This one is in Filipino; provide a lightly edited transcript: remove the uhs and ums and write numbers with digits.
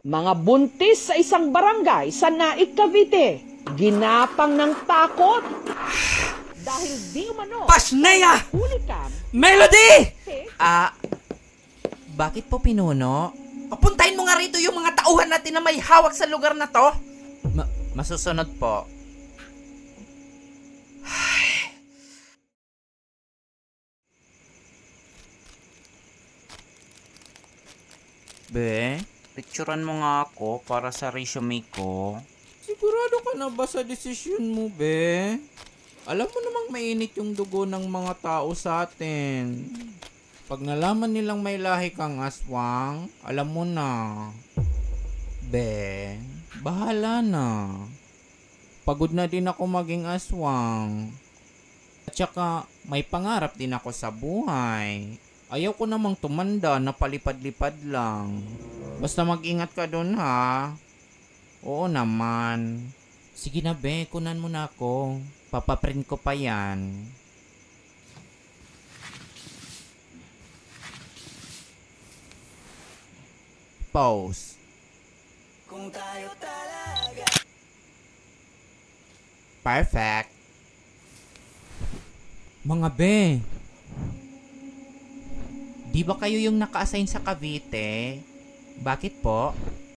Mga buntis sa isang barangay sa Naik, Cavite, ginapang ng takot dahil di umano Pasneya! hulikam. Melody! Eh, Bakit po pinuno? Papuntahin mo nga rito yung mga tauhan natin na may hawak sa lugar na to. Masusunod po. Be, picturean mo nga ako para sa resume ko. Sigurado ka na ba sa desisyon mo, be? Alam mo namang mainit yung dugo ng mga tao sa atin. Pag nalaman nilang may lahi kang aswang, alam mo na. Be, bahala na. Pagod na din ako maging aswang. At saka, may pangarap din ako sa buhay. Ayaw ko namang tumanda na palipad-lipad lang. Basta mag-ingat ka dun, ha? Oo naman. Sige na, be, kunan mo na ako. Papaprint ko pa yan. Pause. Perfect. Mga be, di ba kayo yung naka-assign sa Cavite? Bakit po?